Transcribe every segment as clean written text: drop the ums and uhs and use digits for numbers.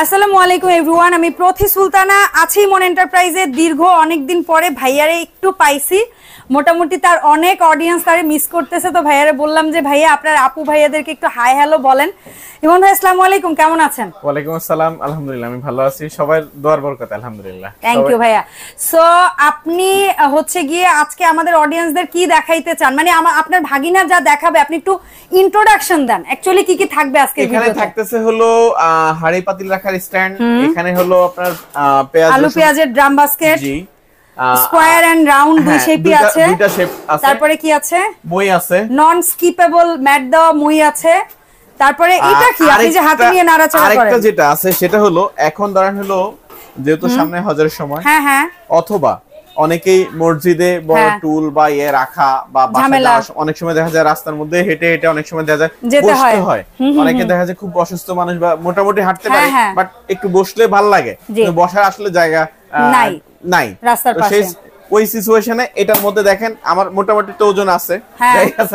আসসালামু আলাইকুম এভরিওয়ান, আমি প্রথি সুলতানা আছি ইমন এন্টারপ্রাইজে। দীর্ঘ অনেক দিন পরে ভাইয়ারে একটু পাইছি, মোটামুটি তার অনেক অডিয়েন্স তারে মিস করতেছে। তো ভাইয়ারে বললাম যে ভাইয়া আপনার আপু ভাইয়াদেরকে একটু হাই হ্যালো বলেন। ইমন ভাই আসসালামু আলাইকুম, কেমন আছেন? ওয়ালাইকুম আসসালাম, আলহামদুলিল্লাহ আমি ভালো আছি, সবাই দোয়ার বরকত আলহামদুলিল্লাহ। থ্যাংক ইউ ভাইয়া। সো আপনি হচ্ছে গিয়ে আজকে আমাদের অডিয়েন্সদের কি দেখাইতে চান, মানে আপনার ভাগিনা যা দেখাবে আপনি একটু ইন্ট্রোডাকশন দেন। অ্যাকচুয়ালি কি কি থাকবে আজকে ভিডিওতে? এখানে থাকতেছে হলো হাড়ি পাতিল রাখার স্ট্যান্ড, এখানে হলো আপনার পেঁয়াজ আলু পেঁয়াজের ড্রাম বাস্কেট, জি স্কয়ার এন্ড রাউন্ড দুই শেপই আছে, দুইটা শেপ আছে। তারপরে কি আছে? মই আছে, নন স্কিপেবল ম্যাট দেওয়া মই আছে। তারপরে এটা কি আপনি যে হাতে নিয়ে নাড়াচাড়া করেন? আরেকটা যেটা আছে সেটা হলো এখন ধরেন হলো যেহেতু সামনে হজের সময়, হ্যাঁ হ্যাঁ, অথবা অনেকেই মসজিদে বড় টুল বা রাখা বা অনেক সময় দেখা যায় রাস্তার মধ্যে হেঁটে হেঁটে অনেক সময় দেখা যায় বসতে হয়, অনেকে দেখা যায় খুব অসুস্থ মানুষ বা মোটামুটি হাঁটতে পারে বাট একটু বসলে ভালো লাগে, কিন্তু বসার আসলে জায়গা নাই রাস্তার পাশে। ওই সিচুয়েশনে এটার মধ্যে দেখেন আমার মোটামুটি তো ওজন আছে,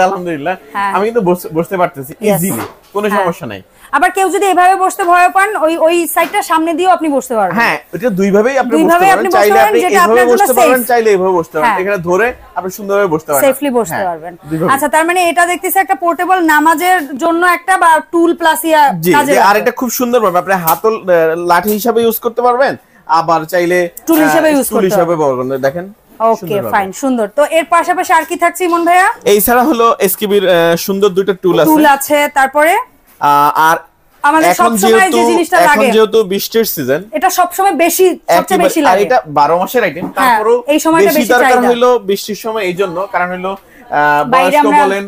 আলহামদুলিল্লাহ আমি কিন্তু বসতে পারতেছি ইজিলি, কোনো সমস্যা নাই। আবার কেউ যদি এভাবে বসতে ভয় পান ওই সাইডটা সামনে দিয়েও আপনি বসতে পারবেন। হ্যাঁ, এটা দুইভাবেই আপনি বসতে পারবেন, চাইলে আপনি এভাবে বসতে পারবেন, চাইলে এভাবে বসতে পারবেন, এখানে ধরে আপনি সুন্দরভাবে বসতে পারবেন, সেফলি বসতে পারবেন। আচ্ছা, তার মানে এটা দেখতেছি একটা পোর্টেবল নামাজের জন্য একটা বা টুল প্লাস কাজে। আর এটা খুব সুন্দর ভাবে আপনি হাতল লাঠি হিসেবে ইউজ করতে পারবেন, আবার চাইলে টুল হিসেবে ইউজ করতে পারবেন। দেখেন ওকে ফাইন, সুন্দর। তো এর পাশাপাশি আর কি থাকছে ইমন ভাইয়া? এই ছাড়া হলো এসকেবির সুন্দর দুইটা টুল আছে, তারপরে আর আমাদের সব সময় যে জিনিসটা লাগে, এখন যেহেতু বৃষ্টির সিজন, এটা সব সময় সবচেয়ে বেশি লাগে। আর এটা 12 মাসের আইটেম, তারপরেও এই সময়টা বেশি দরকার হলো বৃষ্টির সময়, এইজন্য কারণ হলো বয়স্ক বলেন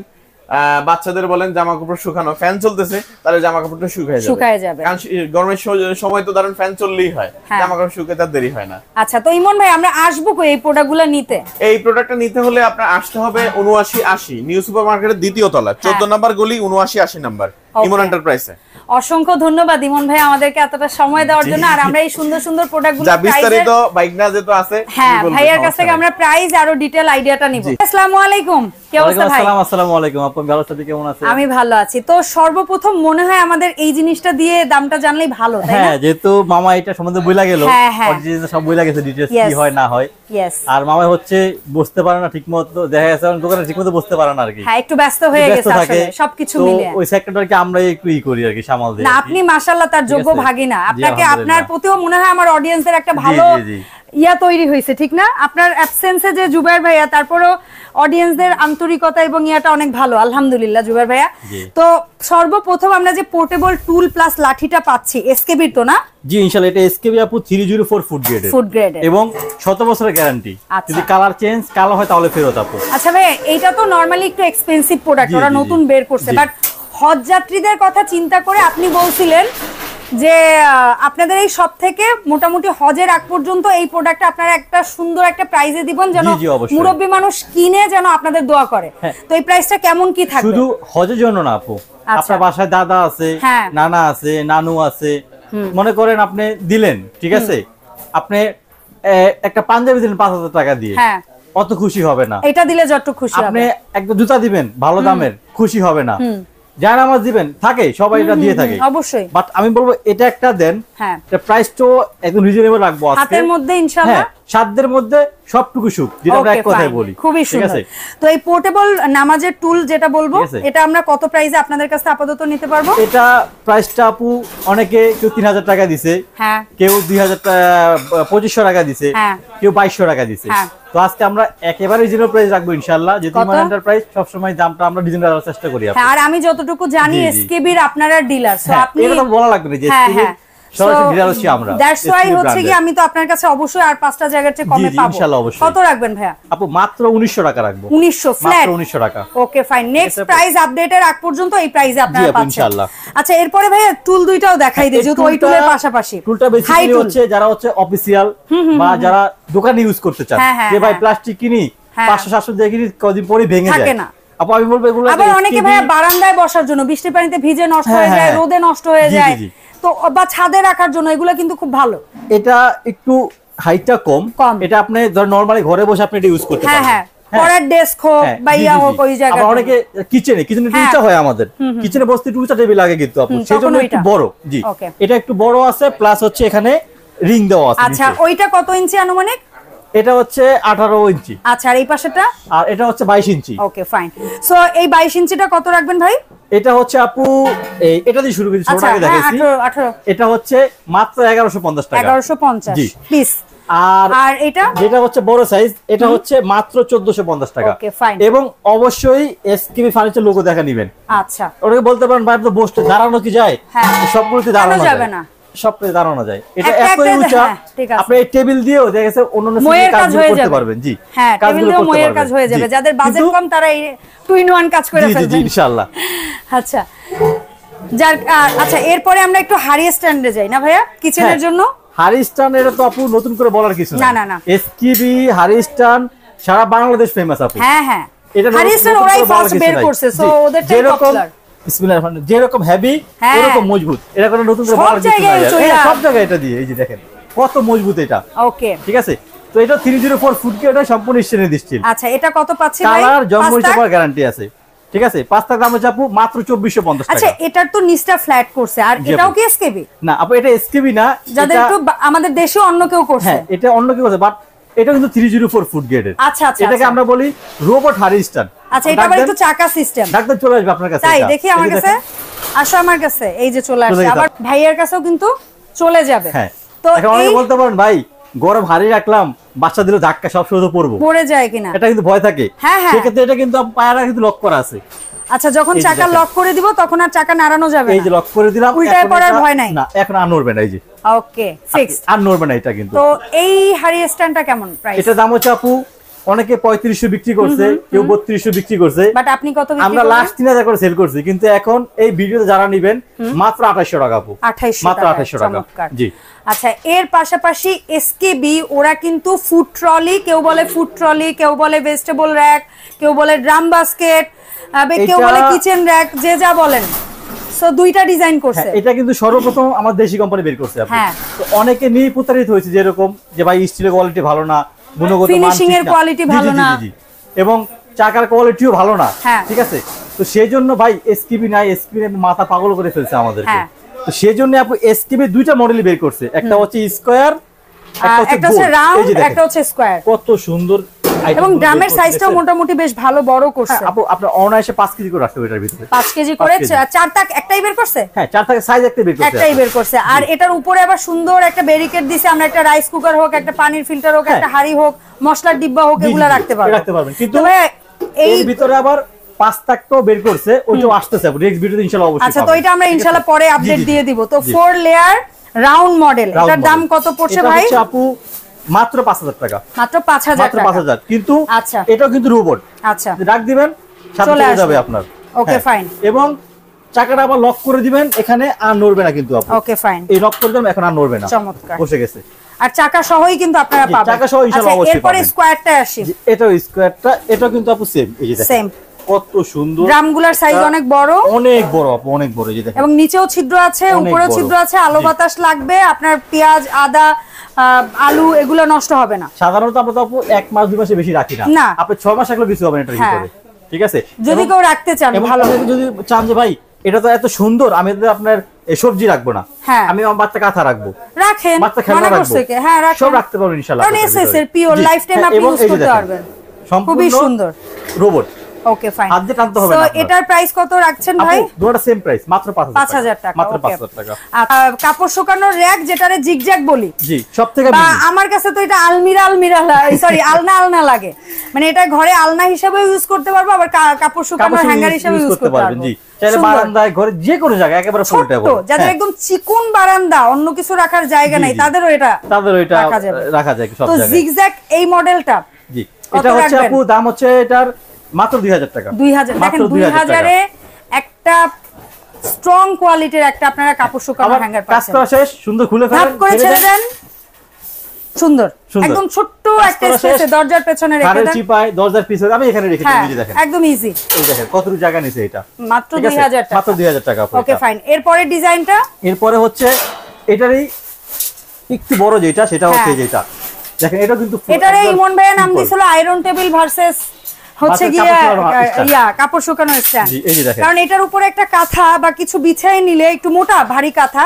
বাচ্চাদের বলেন জামা কাপড় শুকানো, ফ্যান চলতেছে তাহলে জামা কাপড়টা শুকায় যাবে, কারণ গরমের সময় তো ধরেন ফ্যান চললেই হয়, জামা কাপড় শুকাতে তার দেরি হয় না। আচ্ছা, তো ইমন ভাই আমরা আসবো কই এই প্রোডাক্টগুলো নিতে? এই প্রোডাক্টটা নিতে হলে আপনার আসতে হবে 7980 নিউ সুপার মার্কেটের দ্বিতীয় তলা 14 নম্বর গলি 7980 নাম্বার ইমন এন্টারপ্রাইজে। অসংখ্য ধন্যবাদ ইমন ভাই আমাদেরকে এতটা সময় দেওয়ার জন্য। আর আমরা এই সুন্দর সুন্দর প্রোডাক্টগুলো যা বিস্তারিত বাইকনা যেহেতু আছে, হ্যাঁ ভাইয়ার কাছ থেকে আমরা প্রাইস আরো ডিটেইল আইডিয়াটা নিব। আসসালামু আলাইকুম, কি অবস্থা ভাই? আসসালামু আলাইকুম আপু, ভালো আছেন? কেমন আছেন? আমি ভালো আছি। তো সর্বপ্রথম মনে হয় আমাদের এই জিনিসটা দিয়ে দামটা জানলেই ভালো, তাই না? হ্যাঁ, যেহেতু মামা এটা সম্বন্ধে বইলা গেল, অরিজিনাল সব বইলা গেছে, ডিটেইলস কি হয় না হয়। আর মামা হচ্ছে বসতে পারে না ঠিকমতো, দেখা গেছে দোকানে ঠিকমতো বসতে পারে না আর কি। হ্যাঁ, একটু ব্যস্ত হয়ে গেছে আসলে সবকিছু মিলে। ওই সেক্টরটাকে আমরা একটু করি আর কি, সামাল দেই। না, আপনি মাশাআল্লাহ তার যোগ্য ভাগিনা। আপনাকে আপনার প্রতিও মনে হয় আমার অডিয়েন্সের একটা ভালো তৈরি হয়েছে, ঠিক না? আপনার অ্যাবসেন্সে যে জুবাইর ভাইয়া, তারপরও অডিয়েন্সদের আন্তরিকতা এবং ইয়াটা অনেক ভালো আলহামদুলিল্লাহ জুবাইর ভাইয়া। তো সর্বপ্রথম আমরা যে পোর্টেবল টুল প্লাস লাঠিটা পাচ্ছি এসকেবির, তো না? জি ইনশাআল্লাহ, এটা এসকেবি আপু 304 ফুড গ্রেডের এবং 7 বছরের গ্যারান্টি। যদি কালার চেঞ্জ কালো হয় তাহলে ফেরত আপু। আচ্ছা ভাই, এইটা তো নরমালি একটু এক্সপেন্সিভ প্রোডাক্ট, ওরা নতুন বের করছে, বাট হজ যাত্রীদের কথা চিন্তা করে আপনি বলছিলেন যে আপনাদের এই সব থেকে মোটামুটি হজের আগ পর্যন্ত এই প্রোডাক্টটা আপনারা একটা সুন্দর একটা প্রাইসে দিবেন, যেন মুরব্বী মানুষ কিনে যেন আপনাদের দোয়া করে। তো এই প্রাইসটা কেমন কি থাকবে? শুধু হজের জন্য না আপু, আপনার বাসায় দাদা আছে, নানা আছে, নানু আছে, মনে করেন আপনি দিলেন, ঠিক আছে, আপনি একটা পাঞ্জাবি দিলেন 5000 টাকা দিয়ে, অত খুশি হবে না। এটা দিলে যত খুশি হবে। আপনি একটা জুতা দিবেন ভালো দামের, খুশি হবে না। যারা নামাজ দিবেন থাকে, সবাই এটা দিয়ে থাকে অবশ্যই, বাট আমি বলবো এটা একটা দেন, এটা প্রাইসটাও একদম রিজনেবল রাখবো আজকে, হাতের মধ্যে ইনশাআল্লাহ, সাধ্যের মধ্যে সবটুকু সুখ, যেটা আমরা এক কথায় বলি। খুবই সুন্দর। তো এই পোর্টেবল নামাজের টুল যেটা বলবো, এটা আমরা কত প্রাইসে আপনাদের কাছে আপাতত নিতে পারবো? এটা প্রাইসটা আপু অনেকে কেউ 3000 টাকা দিছে, কেউ 2500 টাকা দিছে, কেউ 2200 টাকা দিছে। তো আজকে আমরা একেবারে রিজনেবল প্রাইস রাখবো ইনশাআল্লাহ, যেহেতু ইমন এন্টারপ্রাইজ সব সময় দামটা আমরা রিজনেবল রাখার চেষ্টা করি। আর আমি যতটুকু জানি এসকেবির আপনারা ডিলার, সো আপনি এটা তো বলা লাগবে না যে এসকেবির সরাসরি ডিলার হচ্ছি আমরা। দ্যাটস ওয়াই হচ্ছে কি আমি তো আপনার কাছে অবশ্যই আর 5টা জায়গার চেয়ে কমে পাবো। ইনশাআল্লাহ অবশ্যই। কত রাখবেন ভাইয়া? আপু মাত্র 1900 টাকা রাখবো। 1900 ফ্ল্যাট, মাত্র 1900 টাকা। ওকে ফাইন, নেক্সট প্রাইস আপডেটের আগ পর্যন্ত এই প্রাইসে আপনারা পাচ্ছেন ইনশাআল্লাহ। আচ্ছা, এরপরে ভাইয়া টুল দুইটাও দেখাই দেই, যেহেতু ওই টুলের পাশাপাশি টুলটা বেসিক্যালি হচ্ছে যারা হচ্ছে অফিশিয়াল বা যারা দোকানে ইউজ করতে চান, যে ভাই প্লাস্টিক কিনি 500-700 দিয়ে কিনি, কদিন পরে ভেঙে যায়, থাকে না। আপু আমি বলবো এগুলো আবার অনেকে ভাইয়া বারান্দায় বসার জন্য বৃষ্টি পানিতে ভিজে নষ্ট হয়ে যায়, রোদে নষ্ট হয়ে যায়, তো বা ছাদে রাখার জন্য এগুলো কিন্তু খুব ভালো। এটা একটু হাইটটা কম, এটা আপনি ধর নরমালি ঘরে বসে আপনি এটা ইউজ করতে পারেন। পড়ার ডেস্ক হোক বা ইয়া হোক ওই জায়গায়। আবার অনেকে কিচেনে টুলটা হয় আমাদের কিচেনে বসতে টুলটা টেবিল লাগে কিন্তু আপু সেজন্য একটু বড়। জি এটা একটু বড় আছে প্লাস হচ্ছে এখানে রিং দেওয়া আছে। আচ্ছা ওইটা কত ইঞ্চি আনুমানিক? এটা হচ্ছে 18 ইঞ্চি। আচ্ছা আর এই পাশেটা? আর এটা হচ্ছে 22 ইঞ্চি। Okay fine. সো এই 22 ইঞ্চিটা কত রাখবেন ভাই? এটা হচ্ছে আপু এটা দিয়ে শুরু করি, ছোটটা আগে দেখাইছি। 18 এটা হচ্ছে মাত্র 1150 টাকা। 1150 পিস। আর এটা যেটা হচ্ছে বড় সাইজ এটা হচ্ছে মাত্র 1450 টাকা। Okay fine. এবং অবশ্যই এসকেবি ফার্নিচার লোগো দেখা নেবেন। আচ্ছা ওটাকে বলতে পারেন ভাই আপনি বসতে দাঁড়ানো কি যায়? হ্যাঁ সবগুলোতে দাঁড়ানো যাবে না, সবটাই দাঁড়ানো যায়। এটা এতই উঁচা আপনি এই টেবিল দিয়েও দেখেছে অন্যান্য কাজগুলো করতে পারবেন। জি হ্যাঁ টেবিল দিয়েও ময়ের কাজ হয়ে যাবে, যাদের বাজেট কম তারা এই 2-in-1 কাজ করে ফেলবে। জি ইনশাআল্লাহ। আচ্ছা আচ্ছা এরপরে আমরা একটু হাড়ি স্ট্যান্ডে যাই না ভাইয়া কিচেনের জন্য? হাড়ি স্ট্যান্ড এটা তো আপু নতুন করে বলার কিছু না। না না এসকেবি হাড়ি স্ট্যান্ড সারা বাংলাদেশ ফেমাস আপু। হ্যাঁ হ্যাঁ হাড়ি স্ট্যান্ড ওরাই ফার্স্ট বের করছে, সো ওদেরটাই পপুলার। বিসমিল্লাহির রহমানির রহিম। যেরকম হেভি এরকম মজবুত, এটা কোনো নতুন করে বলার কিছু নাই। সব জায়গায় এটা দিয়ে এই যে দেখেন কত মজবুত এটা। ওকে ঠিক আছে। তো এটা 304 ফুট কে এটা সম্পূর্ণ স্টেনলেস স্টিল। আচ্ছা এটা কত পাচ্ছি ভাই? কালার জন্ম হিসাবে গ্যারান্টি আছে। ঠিক আছে 5টা দাম হচ্ছে আপু মাত্র 2450 টাকা। আচ্ছা এটার তো নিচটা ফ্ল্যাট করছে আর এটাও কি এসকেবি? না আপু এটা এসকেবি না, যাদের একটু আমাদের দেশে অন্য কেউ করছে। হ্যাঁ এটা অন্য কেউ করছে বাট এটা কিন্তু 304 ফুট গ্রেডের। আচ্ছা আচ্ছা এটাকে আমরা বলি রোবট হাড়ি স্ট্যান্ড। আচ্ছা এটা আবার একটু চাকা সিস্টেম। ডাক্তার চলে আসবে আপনার কাছে। তাই দেখি আমার কাছে আসো, আমার কাছে এই যে চলে আসছে, আবার ভাইয়ের কাছেও কিন্তু চলে যাবে। হ্যাঁ তো এখন অনেকে বলতে পারেন ভাই গরম হাড়ি রাখলাম বাচ্চা দিলে ধাক্কা সব সময় পড়বো, পড়ে যায় কিনা এটা কিন্তু ভয় থাকে। হ্যাঁ হ্যাঁ সেক্ষেত্রে এটা কিন্তু পায়রা কিন্তু লক করা আছে। আচ্ছা যখন চাকা লক করে দিব তখন আর চাকা নাড়ানো যাবে না। এই যে লক করে দিলাম উল্টায় পড়ার ভয় নাই না, এখন আর নড়বে না। এই যে ওকে ফিক্সড, আর নড়বে না এটা কিন্তু। তো এই হাড়ি স্ট্যান্ডটা কেমন প্রাইস? এটা দাম হচ্ছে আপু অনেকে 3500 বিক্রি করছে, কেউ 3200 বিক্রি করছে, বাট আপনি কত বিক্রি? আমরা লাস্ট 3000 করে সেল করছি, কিন্তু এখন এই ভিডিওতে যারা নেবেন মাত্র 2800 টাকা আপু। 2800 মাত্র 2800 টাকা। জি আচ্ছা এর পাশাপাশি এসকেবি ওরা কিন্তু ফুড ট্রলি, কেউ বলে ফুড ট্রলি, কেউ বলে ভেজিটেবল র‍্যাক, কেউ বলে ড্রাম বাস্কেট, কেউ বলে কিচেন র‍্যাক, যে যা বলেন, সো দুইটা ডিজাইন করছে। এটা কিন্তু সর্বপ্রথম আমার দেশি কোম্পানি বের করছে আপু। তো অনেকে নিয়ে প্রতারিত হয়েছে যে এরকম যে ভাই স্টিলের কোয়ালিটি ভালো না, গুণগত মান ফিনিশিং এর কোয়ালিটি ভালো না এবং চাকার কোয়ালিটিও ভালো না। ঠিক আছে তো সেজন্য ভাই এসকেবি নাই, এসকেবি মাথা পাগল করে ফেলছে আমাদেরকে। তো সেজন্য আপু এসকেবি দুইটা মডেল বের করছে, একটা হচ্ছে স্কয়ার, একটা হচ্ছে রাউন্ড, একটা হচ্ছে স্কয়ার। কত সুন্দর এবং ড্রামের সাইজটাও মোটামুটি বেশ ভালো বড় করছে। আপু আপনার অনায়াসে 5 কেজি করে রাখতে হবে এটার ভিতরে। 5 কেজি করে 4 তাক একটাই বের করছে। হ্যাঁ 4 তাক সাইজ একটাই বের করছে। আর এটার উপরে আবার সুন্দর একটা ব্যারিকেড দিছে, আমরা একটা রাইস কুকার হোক, একটা পানির ফিল্টার হোক, একটা হাঁড়ি হোক, মশলার ডিব্বা হোক, এগুলা রাখতে পারবেন। কিন্তু এর ভিতরে আবার 5 তাক তো বের করছে, ওইটাও আসতেছে নেক্সট ভিডিওতে ইনশাআল্লাহ অবশ্যই। আচ্ছা তো এটা আমরা ইনশাআল্লাহ পরে আপডেট দিয়ে দিব। তো 4 লেয়ার রাউন্ড মডেল, এটার দাম কত পড়ছে ভাই? এটা হচ্ছে আপু মাত্র 5000 টাকা। মাত্র 5000 টাকা। মাত্র 5000 কিন্তু আচ্ছা এটাও কিন্তু রোবট। আচ্ছা রাখ দিবেন সাথে চলে যাবে আপনার। Okay fine. এবং চাকাটা আবার লক করে দিবেন, এখানে আর নড়বে না কিন্তু আপু। Okay fine. এই লক করে দিলাম, এখন আর নড়বে না, চমৎকার বসে গেছে। আর চাকা সহই কিন্তু আপনারা পাবেন। চাকা সহ ইনশাআল্লাহ অবশ্যই পাবেন। এরপরে স্কয়ারটা আসি। এটাও স্কয়ারটা, এটাও কিন্তু আপু সেম। এই যে দেখেন সেম কত সুন্দর, ড্রামগুলোর সাইজ অনেক বড়, অনেক বড় আপু, অনেক বড়। এই যে দেখেন এবং নিচেও ছিদ্র আছে, উপরেও ছিদ্র আছে। আলো বাতাস লাগবে, আপনার পেঁয়াজ, আদা, আলু এগুলো নষ্ট হবে না। সাধারণত আমরা তো আপু 1 মাস 2 মাসে বেশি রাখি না, আপনি 6 মাস রাখলে বেশি হবে এটার ভিতরে। ঠিক আছে যদি কেউ রাখতে চান ভালো, যদি চান যে ভাই এটা তো এত সুন্দর, আমি তো আপনার সবজি রাখবো না, আমি আমার বাচ্চা কাঁথা রাখবো, রাখেন, বাচ্চা খেলনা রাখবো, হ্যাঁ রাখেন, সব রাখতে পারবেন ইনশাআল্লাহ। কারণ এসএসএর পিওর লাইফ টাইম আপনি ইউজ করতে পারবেন। খুবই সুন্দর রোবট। Okay fine. হাত দিয়ে টানতে হবে না। সো এটার প্রাইস কত রাখছেন ভাই? দুটোটা সেম প্রাইস, মাত্র 5000 টাকা। মাত্র 5000 টাকা। কাপড় শুকানোর র‍্যাক, যেটারে জিগজ্যাগ বলি, জি সবথেকে আমার কাছে তো এটা আলমিরা সরি আলনা লাগে, মানে এটা ঘরে আলনা হিসেবে ইউজ করতে পারবো, আবার কাপড় শুকানোর হ্যাঙ্গার হিসেবে ইউজ করতে পারবো। জি চাইলে বারান্দায়, ঘরে যে কোনো জায়গায় একেবারে ফুল টেবিল। যাদের একদম চিকুন বারান্দা, অন্য কিছু রাখার জায়গা নাই, তাদেরও এটা রাখা যায় সব তো জায়গায়। জিগজ্যাগ এই মডেলটা জি এটা হচ্ছে আপু দাম হচ্ছে এটার মাত্র 2000 টাকা। 2000 দেখেন 2000 এ একটা স্ট্রং কোয়ালিটির একটা আপনারা কাপড় শুকানোর হ্যাঙ্গার পাচ্ছেন। কাজ করা শেষ, সুন্দর খুলে ফেলেন, ভাব করে ছেড়ে দেন, সুন্দর একদম ছোট্ট একটা স্পেসে দরজার পেছনে রেখে দেন। কারের চিপায় দরজার পিছনে আমি এখানে রেখে দিই, এই দেখেন একদম ইজি। এই দেখেন কতটুকু জায়গা নিছে এটা, মাত্র 2000 টাকা। মাত্র 2000 টাকা। Okay fine. এরপরে ডিজাইনটা, এরপরে হচ্ছে এটারই একটু বড় যেটা, সেটা হচ্ছে যেটা দেখেন, এটা কিন্তু এটারে ইমন ভাইয়া নাম দিছিল আয়রন টেবিল ভার্সেস হচ্ছে গিয়ে কাপড় শুকানো স্ট্যান্ড, কারণ এটার উপরে একটা কাঁথা বা কিছু বিছাই নিলে, একটু মোটা ভারী কাঁথা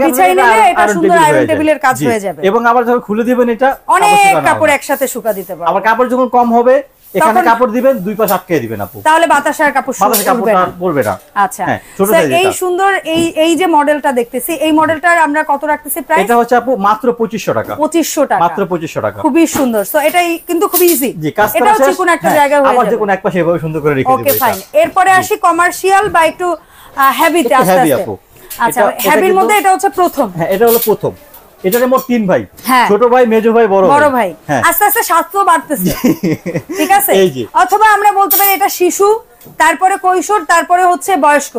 বিছাই নিলে এটা সুন্দর আয়রন টেবিলের কাজ হয়ে যাবে। এবং আবার যখন খুলে দিবেন এটা অনেক কাপড় একসাথে শুকা দিতে পারবে। আবার কাপড় যখন কম হবে এখানে কাপড় দিবেন, দুই পাশ আটকে দিবেন আপু, তাহলে বাতাসে আর কাপড় পড়বে না। আচ্ছা, এই সুন্দর এই যে মডেলটা দেখতেছি, এই মডেলটার আমরা কত রাখতেছি প্রাইস? এটা হচ্ছে আপু মাত্র 2500 টাকা। 2500 টাকা, মাত্র 2500 টাকা, খুবই সুন্দর। সো এটাই কিন্তু খুব ইজি, এটা হচ্ছে কোন একটা জায়গায় হয়ে যাবে, আবার যে কোন এক পাশে এভাবে সুন্দর করে রেখে দিবেন। Okay fine. এরপরে আসি কমার্শিয়াল বা একটু হেভিতে আস্তে আস্তে। আচ্ছা, হেভির মধ্যে এটা হচ্ছে প্রথম। হ্যাঁ, এটা হলো প্রথম। এটার মোট 3 ভাই, ছোট ভাই, মেজো ভাই, বড় ভাই। আস্তে আস্তে স্বাস্থ্য বাড়তেছে, ঠিক আছে? অথবা আমরা বলতে পারি এটা শিশু, তারপরে কৈশোর, তারপরে হচ্ছে বয়স্ক।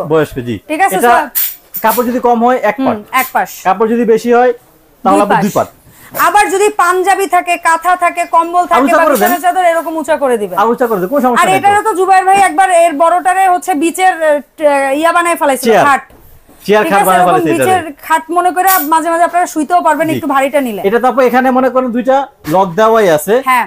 জি, ঠিক আছে। কাপড় যদি কম হয় এক পাশ, কাপড় যদি বেশি হয় তাহলে আপনি দুই পাশ। আবার যদি পাঞ্জাবি থাকে, কাঁথা থাকে, কম্বল থাকে বা বিছানা চাদর, এরকম উঁচা করে দিবেন। উঁচা করে দেব, কোনো সমস্যা নেই। আর এটারও তো জুবাইর ভাই একবার এর বড়টারে হচ্ছে বিচের ইয়া বানায় ফেলাইছিল, খাট, চেয়ার খাট বানায় ফেলাইছিল। বিচের খাট মনে করে মাঝে মাঝে আপনারা শুইতেও পারবেন একটু ভারীটা নিলে। এটা তো আপু এখানে মনে করেন দুইটা লক দেওয়াই আছে, হ্যাঁ,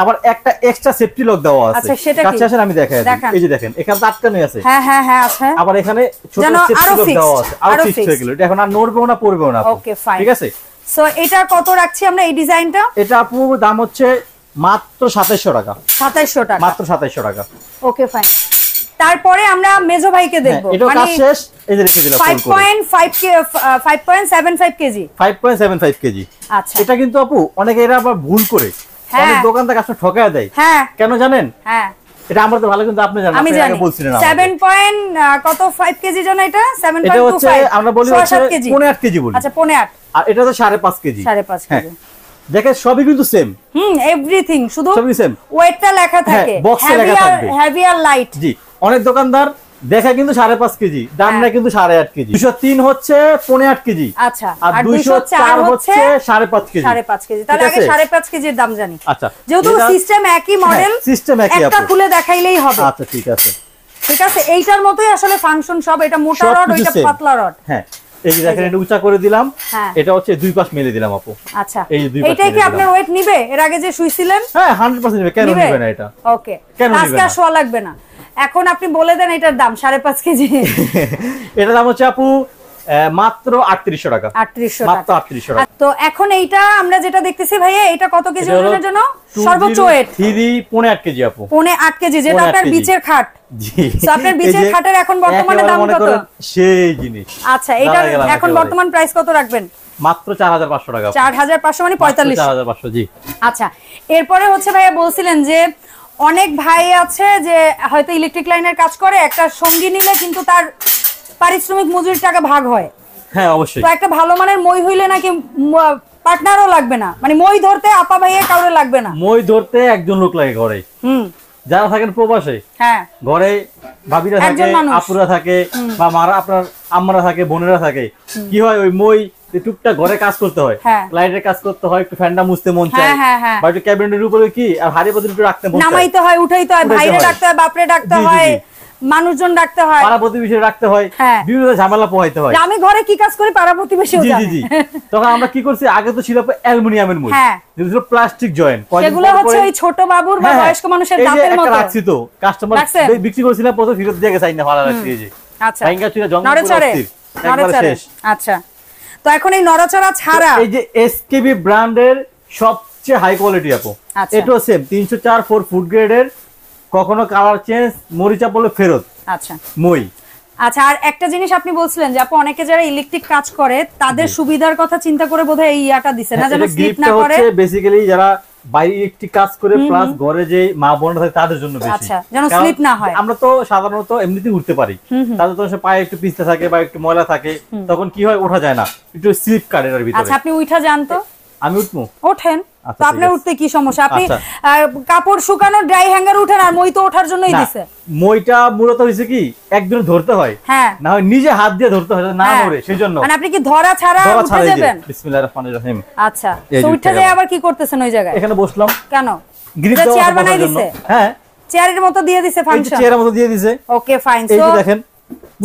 আবার একটা এক্সট্রা সেফটি লক দেওয়া আছে। আচ্ছা, সেটা কাছে আসেন আমি দেখাই দিই। এই যে দেখেন, এখানে আটকানো আছে। হ্যাঁ হ্যাঁ হ্যাঁ আছে। আবার এখানে ছোট সেফটি লক দেওয়া আছে, আরো ফিক্স হয়ে গেল। এটা এখন আর নড়বেও না, পড়বেও না। ওকে ফাইন, ঠিক আছে। সো এটা কত রাখছি আমরা এই ডিজাইনটা? এটা আপু দাম হচ্ছে মাত্র 2700 টাকা। 2700 টাকা, মাত্র 2700 টাকা। Okay fine. তারপরে আমরা মেজো ভাইকে দেখব, এটা কাজ শেষ। এই যে রেখে দিলাম 5.75 কেজি। 5.75 কেজি। আচ্ছা, এটা কিন্তু আপু অনেকে এরা আবার ভুল করে, অনেক দোকানদার কাছে ঠকায় দেয়। হ্যাঁ, কেন জানেন? হ্যাঁ, এটা আমরা তো ভালো, কিন্তু আপনি জানেন, আমি আগে বলছিলেন 7.5 কেজি জন। এটা 7.25, এটা হচ্ছে আমরা বলি হচ্ছে 0.8 কেজি বলি। আচ্ছা, 0.8। আর এটা হচ্ছে 5.5 কেজি। 5.5 কেজি। দেখেন সবই কিন্তু সেম, এভরিথিং, শুধু সবই সেম, ওয়েটটা লেখা থাকে, বক্সে লেখা থাকবে হেভি আর লাইট। জি, অনেক দোকানদার দেখা কিন্তু 5.5 কেজি, দাম না কিন্তু 8.5 কেজি। 203 হচ্ছে 0.8 কেজি। আচ্ছা, আর 204 হচ্ছে 5.5 কেজি। 5.5 কেজি। তাহলে আগে 5.5 কেজির দাম জানি। আচ্ছা, যেহেতু সিস্টেম একই, মডেল সিস্টেম একই, একটা খুলে দেখাইলেই হবে। আচ্ছা, ঠিক আছে, ঠিক আছে। এইটার মতোই আসলে ফাংশন সব। এটা মোটা রড, ওইটা পাতলা রড। হ্যাঁ, এই যে দেখেন, এটা উঁচা করে দিলাম, এটা হচ্ছে দুই পাশ মেলে দিলাম আপু। আচ্ছা, এইটাই কি আপনার ওয়েট নিবে? এর আগে যে শুইছিলেন? হ্যাঁ, 100% নিবে। কেন নিবে না এটা? ওকে, আজকে আর শোয়া লাগবে না। এখন আপনি বলে দেন এটার দাম 5.5 কেজি। এটার দাম হচ্ছে আপু মাত্র 3800 টাকা। 3800 টাকা, মাত্র 3800 টাকা। তো এখন এইটা আমরা যেটা দেখতেছি ভাইয়া, এটা কত কেজি ওজনের জন্য? সর্বোচ্চ ওয়েট 3.8 কেজি আপু। 0.8 কেজি, যেটা আপনার বিচের খাট। জি, সো আপনার বিচের খাটের এখন বর্তমানে দাম কত? সেই জিনিস। আচ্ছা, এটা এখন বর্তমান প্রাইস কত রাখবেন? মাত্র 4500 টাকা। 4500 মানে 4500। 4500, জি। আচ্ছা, এরপরে হচ্ছে ভাইয়া বলছিলেন যে অনেক ভাই আছে যে হয়তো ইলেকট্রিক লাইনের কাজ করে, একটা সঙ্গী নিলে কিন্তু তার পারিশ্রমিক মজুরির টাকা ভাগ হয়। হ্যাঁ, অবশ্যই। তো একটা ভালো মানের মই হইলে নাকি পার্টনারও লাগবে না, মানে মই ধরতে আপা ভাইয়া কাউরে লাগবে না, মই ধরতে একজন লোক লাগে ঘরে। যারা থাকেন প্রবাসে, হ্যাঁ, ঘরে ভাবিরা থাকে, আপুরা থাকে, বা মারা আপনার আম্মারা থাকে, বোনেরা থাকে, কি হয় ওই মই টুকটা ঘরে কাজ করতে হয়, লাইটের কাজ করতে হয়, একটু ফ্যানটা মুছতে মন চায়, বা একটু ক্যাবিনেটের উপরে কি আর হাড়ি পাতিল একটু রাখতে মন চায়, নামাইতে হয়, উঠাইতে হয়, ভাইরে ডাকতে হয়, বাপরে ডাকতে হয়, মানুষজন ডাকতে হয়, পাড়া প্রতিবেশী রাখতে হয়, বিভিন্ন ঝামেলা পোহাইতে হয়। আমি ঘরে কি কাজ করি পাড়া প্রতিবেশীও জানে। জি জি। তখন আমরা কি করছি, আগে তো ছিল অ্যালুমিনিয়ামের মই, যেগুলো ছিল প্লাস্টিক জয়েন্ট, সেগুলো হচ্ছে ওই ছোট বাবুর বা বয়স্ক মানুষের দাঁতের মতো রাখছি। তো কাস্টমার বিক্রি করেছিলাম, প্রথম ফেরত দিয়ে গেছে, আইনা ভালো রাখছি। এই যে আচ্ছা, ভাঙ্গা চুরা জঙ্গল একবার শেষ। আচ্ছা, তো এখন এই নড়াচড়া ছাড়া এই যে এসকেবি ব্র্যান্ডের সবচেয়ে হাই কোয়ালিটি আপু, এটাও সেম 304 4 ফুড গ্রেডের, কখনো কালার চেঞ্জ, মরিচা পড়লে ফেরত। আচ্ছা, মই। আচ্ছা, আর একটা জিনিস আপনি বলছিলেন যে আপু অনেকে যারা ইলেকট্রিক কাজ করে তাদের সুবিধার কথা চিন্তা করে বোধহয় এই ইয়াটা দিছে না, যেন স্লিপ না করে। হচ্ছে বেসিক্যালি যারা বাইরে ইলেকট্রিক কাজ করে প্লাস ঘরে যে মা বোনরা থাকে তাদের জন্য বেশি। আচ্ছা, যেন স্লিপ না হয়। আমরা তো সাধারণত এমনিতেই উঠতে পারি, তাদের তো পায়ে একটু পিছতে থাকে বা একটু ময়লা থাকে, তখন কি হয়, ওঠা যায় না, একটু স্লিপ কাটে এর ভিতরে। আচ্ছা, আপনি উঠা যান তো? আমি উঠবো? ওঠেন তো, আপনার উঠতে কি সমস্যা? আপনি কাপড় শুকানো ড্রাই হ্যাঙ্গার উঠেন, আর মই তো ওঠার জন্যই দিছে। মইটা মূলত হইছে কি একজন ধরতে হয়, না হয় নিজে হাত দিয়ে ধরতে হয়, না নড়ে, সেজন্য। মানে আপনি কি ধরা ছাড়া উঠে যাবেন? বিসমিল্লাহির রহমানির রহিম। আচ্ছা, তো উঠে যায় আবার কি করতেছেন ওই জায়গায়? এখানে বসলাম। কেন? গ্রিপ দাও, চেয়ার বানাই দিছে। হ্যাঁ, চেয়ারের মতো দিয়ে দিছে ফাংশন, চেয়ারের মতো দিয়ে দিছে। Okay fine. এই যে দেখেন,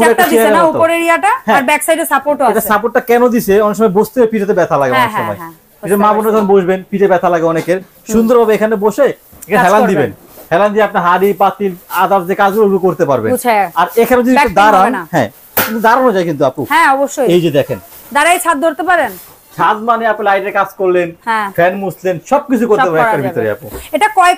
চারটা দিছে না উপরের ইয়াটা, আর ব্যাক সাইডে সাপোর্টও আছে। এটা সাপোর্টটা কেন দিছে? অনেক সময় বসতে পিঠেতে ব্যথা লাগে, অনেক সময় এই যে মা বোনরা যখন বসবেন পিঠে ব্যথা লাগে অনেকের, সুন্দরভাবে এখানে বসে এখানে হেলান দিবেন, হেলান দিয়ে আপনি হাড়ি পাতিল আদার্স যে কাজগুলো করতে পারবেন। গুছায়। আর এখানে যদি একটু দাঁড়ান, হ্যাঁ কিন্তু দাঁড়ানো যায় কিন্তু আপু। হ্যাঁ অবশ্যই। এই যে দেখেন দাঁড়াই ছাদ ধরতে পারেন। ছাদ মানে আপনি লাইটের কাজ করলেন, ফ্যান মুছলেন, সবকিছু করতে পারবেন একটার ভিতরে আপু। এটা কয়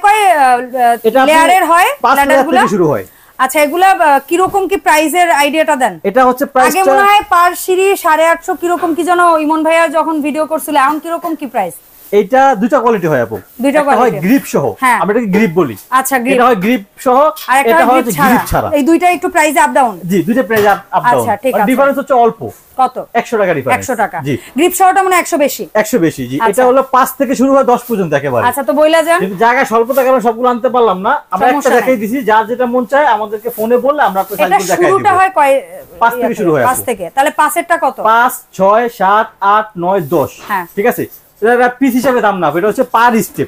লেয়ারের হয়? 5 লেয়ার থেকে শুরু হয়। আচ্ছা, এগুলা কিরকম কি প্রাইসের আইডিয়াটা দেন? এটা হচ্ছে প্রাইসটা আগে মনে হয় পার সিঁড়ি 850 কিরকম কি যেন ইমন ভাইয়া যখন ভিডিও করছিল, এখন কিরকম কি প্রাইস? এটা দুটো কোয়ালিটি হয় আপু। দুটো কোয়ালিটি হয় গ্রিপ সহ, আমরা এটাকে গ্রিপ বলি। আচ্ছা, গ্রিপ। এটা হয় গ্রিপ সহ, আর এটা হয় গ্রিপ ছাড়া। এই দুইটা একটু প্রাইস আপ ডাউন? জি, দুইটা প্রাইস আপ ডাউন। আচ্ছা, ঠিক আছে। ডিফারেন্স হচ্ছে অল্প। কত? 100 টাকা ডিফারেন্স। 100 টাকা। জি, গ্রিপ সহটা মানে 100 বেশি। 100 বেশি, জি। এটা হলো 5 থেকে শুরু হয় 10 পর্যন্ত একেবারে। আচ্ছা, তো বইলা যান। কিন্তু জায়গা স্বল্পতার কারণে সবগুলো আনতে পারলাম না। আমরা একটা দেখাই দিছি, যার যেটা মন চায় আমাদেরকে ফোনে বললে আমরা আপনাদের সাইজগুলো দেখাই দিব। শুরুটা হয় 5 থেকে শুরু হয়। 5 থেকে। তাহলে 5 এরটা কত? 5, 6, 7, 8, 9, 10। হ্যাঁ, ঠিক আছে। এটা পিস হিসাবে দাম না, এটা হচ্ছে পার স্টেপ।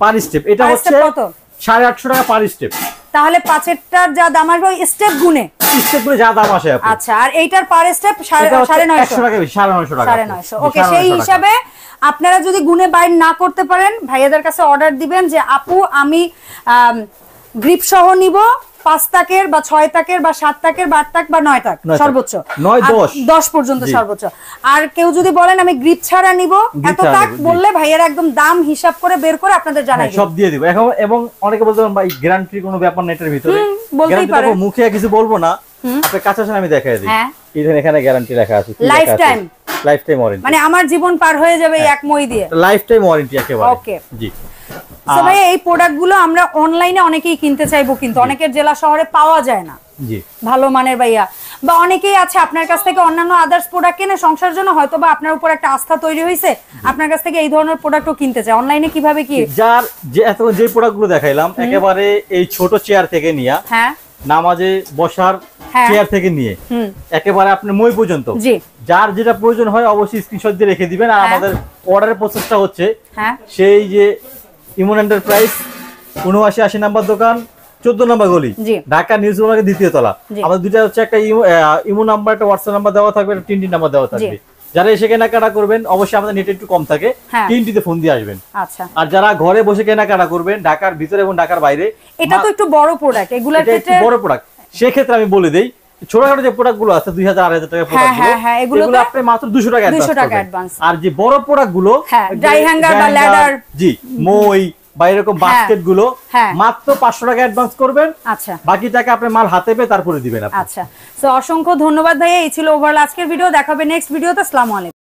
পার স্টেপ। এটা হচ্ছে কত? 850 টাকা পার স্টেপ। তাহলে 5 এরটার যা দাম আসবে ওই স্টেপ গুনে যা দাম আসে আপু। আচ্ছা, আর এইটার পার স্টেপ 950 টাকা বেশি, 950 টাকা। 950। ওকে, সেই হিসাবে আপনারা যদি গুনে বাইর না করতে পারেন, ভাইয়াদের কাছে অর্ডার দিবেন যে আপু আমি গ্রিপ সহ নিব 5 তাকের বা 6 তাকের বা 7 তাকের বা 8 তাক বা 9 তাক সর্বোচ্চ, 10 পর্যন্ত সর্বোচ্চ। আর কেউ যদি বলেন আমি গ্রিপ ছাড়া নিব এত তাক, বললে ভাইয়ারা একদম দাম হিসাব করে বের করে আপনাদের জানাই সব দিয়ে দিব। এখন এবং অনেকে বলতে পারেন ভাই গ্যারান্টির কোনো ব্যাপার নেই এটার ভিতরে। বলতেই পারে, মুখে কিছু বলবো না, আপনি কাছে আসেন আমি দেখাই দিই। এখানে গ্যারান্টি লেখা আছে, লাইফ টাইম ওয়ারেন্টি। মানে আমার জীবন পার হয়ে যাবে এই এক মই দিয়ে, লাইফ টাইম ওয়ারেন্টি একেবারে। ওকে, জি। সো ভাই এই প্রোডাক্টগুলো আমরা অনলাইনে অনেকেই কিনতে চাইবো, কিন্তু অনেকের জেলা শহরে পাওয়া যায় না জি ভালো মানের ভাইয়া, বা অনেকেই আছে আপনার কাছ থেকে অন্যান্য আদার্স প্রোডাক্ট কিনে সংসার জন্য, হয়তো বা আপনার উপর একটা আস্থা তৈরি হয়েছে, আপনার কাছ থেকে এই ধরনের প্রোডাক্টও কিনতে চায়। অনলাইনে কিভাবে কি? যার যে এতক্ষণ যে প্রোডাক্টগুলো দেখাইলাম একেবারে এই ছোট চেয়ার থেকে নিয়ে নামাজে বসার চেয়ার থেকে নিয়ে একেবারে আপনার মই পর্যন্ত যার যেটা প্রয়োজন হয় অবশ্যই স্ক্রিনশট দিয়ে রেখে দিবেন। আর আমাদের অর্ডারের প্রসেসটা হচ্ছে সেই যে ইমন এন্টারপ্রাইজ 7980 নাম্বার দোকান, 14 নম্বর গলি, ঢাকা নিউজ রুমের দ্বিতীয় তলা। আমাদের দুইটা হচ্ছে একটা ইমো নাম্বার, একটা হোয়াটসঅ্যাপ নাম্বার দেওয়া থাকবে, একটা টিনটি নাম্বার দেওয়া থাকবে। যারা এসে কেনাকাটা করবেন অবশ্যই আমাদের নেট একটু কম থাকে, টিনটিতে ফোন দিয়ে আসবেন। আচ্ছা, আর যারা ঘরে বসে কেনাকাটা করবেন ঢাকার ভিতরে এবং ঢাকার বাইরে, এটা তো একটু বড় প্রোডাক্ট, এগুলোর ক্ষেত্রে বড় প্রোডাক্ট, সেই ক্ষেত্রে আমি বলে দেই ছোটখাটো যে প্রোডাক্ট গুলো আছে 2000-2500 টাকা প্রোডাক্ট এগুলো আপনি মাত্র 200 টাকা অ্যাডভান্স। আর যে বড় প্রোডাক্ট গুলো ড্রাই হ্যাঙ্গার বা ল্যাডার, জি মই বা এরকম বাস্কেট গুলো মাত্র 500 টাকা অ্যাডভান্স করবেন। আচ্ছা, বাকি টাকা আপনি মাল হাতে পেয়ে তারপরে দিবেন আপনি। আচ্ছা, সো অসংখ্য ধন্যবাদ ভাইয়া, এই ছিল ওভারঅল আজকের ভিডিও। দেখাবে নেক্সট ভিডিওতে। আসসালামু আলাইকুম।